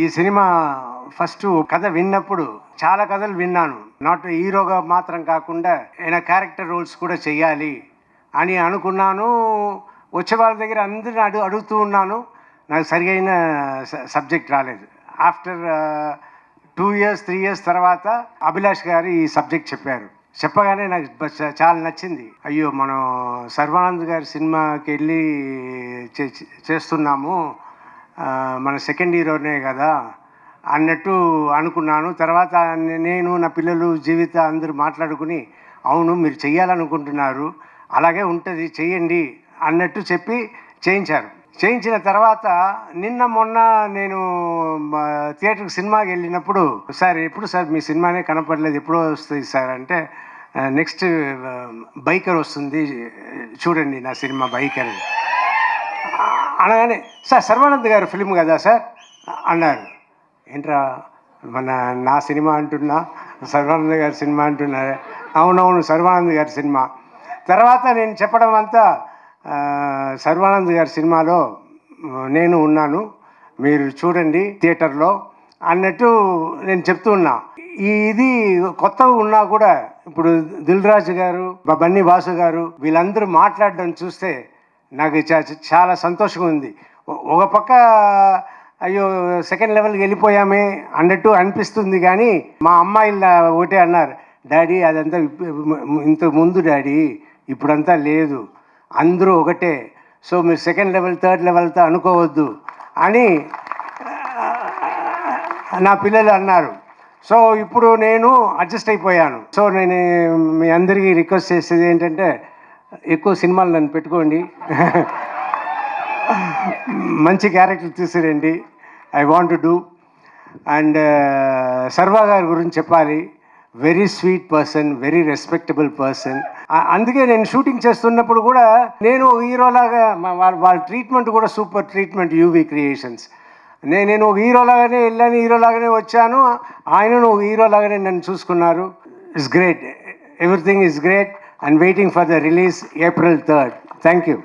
ఈ cinema first కథ విన్నప్పుడు చాలా కథలు విన్నాను. నాట్ హీరోగా మాత్రం కాకుండా ఆయన క్యారెక్టర్ రోల్స్ కూడా చెయ్యాలి అని అనుకున్నాను. వచ్చే వాళ్ళ దగ్గర అందరిని అడుగుతూ ఉన్నాను. నాకు సరిగైన సబ్జెక్ట్ రాలేదు. ఆఫ్టర్ 2 years 3 years తర్వాత అభిలాష్ గారు ఈ సబ్జెక్ట్ చెప్పగానే నాకు చాలా నచ్చింది. అయ్యో, మనం సర్వానంద్ గారి సినిమాకి వెళ్ళి చేస్తున్నాము, మన సెకండ్ హీరోనే కదా అన్నట్టు అనుకున్నాను. తర్వాత నేను, నా పిల్లలు, జీవిత అందరూ మాట్లాడుకుని, అవును మీరు చెయ్యాలనుకుంటున్నారు, అలాగే ఉంటుంది, చెయ్యండి అన్నట్టు చెప్పి చేయించారు. చేయించిన తర్వాత మొన్న నేను థియేటర్కి సినిమాకి వెళ్ళినప్పుడు, సార్ ఎప్పుడు సార్ మీ సినిమానే కనపడలేదు, ఎప్పుడో వస్తుంది సార్ అంటే, నెక్స్ట్ బైకర్ వస్తుంది చూడండి నా సినిమా బైకర్ అనగానే, సార్ సర్వానంద్ గారు ఫిల్మ్ కదా సార్ అన్నారు. ఏంట్రా నా సినిమా అంటున్నా, సర్వానంద్ గారి సినిమా అంటున్నారు? అవునవును సర్వానంద్ గారి సినిమా. తర్వాత నేను చెప్పడం అంతా, సర్వానంద్ గారి సినిమాలో నేను ఉన్నాను, మీరు చూడండి థియేటర్లో అన్నట్టు నేను చెప్తూ ఉన్నా. ఇది కొత్తగా ఉన్నా కూడా ఇప్పుడు దిల్ రాజు గారు, బన్నీ వాసు గారు వీళ్ళందరూ మాట్లాడడం చూస్తే నాకు చాలా సంతోషంగా ఉంది. ఒక పక్క అయ్యో సెకండ్ లెవెల్కి వెళ్ళిపోయామే అన్నట్టు అనిపిస్తుంది. కానీ మా అమ్మాయిలు ఒకటే అన్నారు, డాడీ అదంతా ఇంతకు ముందు డాడీ, ఇప్పుడంతా లేదు, అందరూ ఒకటే, సో మీరు సెకండ్ లెవెల్ థర్డ్ లెవెల్తో అనుకోవద్దు అని నా పిల్లలు అన్నారు. సో ఇప్పుడు నేను అడ్జస్ట్ అయిపోయాను. సో నేను మీ అందరికీ రిక్వెస్ట్ చేసేది ఏంటంటే, ఎక్కువ సినిమాలు నన్ను పెట్టుకోండి, మంచి క్యారెక్టర్ తీసుకురండి, I want to do. And Sarva గారి గురించి చెప్పాలి, very sweet person, very respectable person. అందుకే నేను షూటింగ్ చేస్తున్నప్పుడు కూడా నేను హీరోలాగా, వాళ్ళ ట్రీట్మెంట్ కూడా సూపర్ ట్రీట్మెంట్, యూవీ క్రియేషన్స్. నేను ఒక హీరోలాగానే వెళ్ళాను, హీరోలాగానే వచ్చాను, ఆయనను ఒక హీరోలాగానే నన్ను చూసుకున్నారు. It's great, everything is great. And waiting for the release April 3rd. Thank you.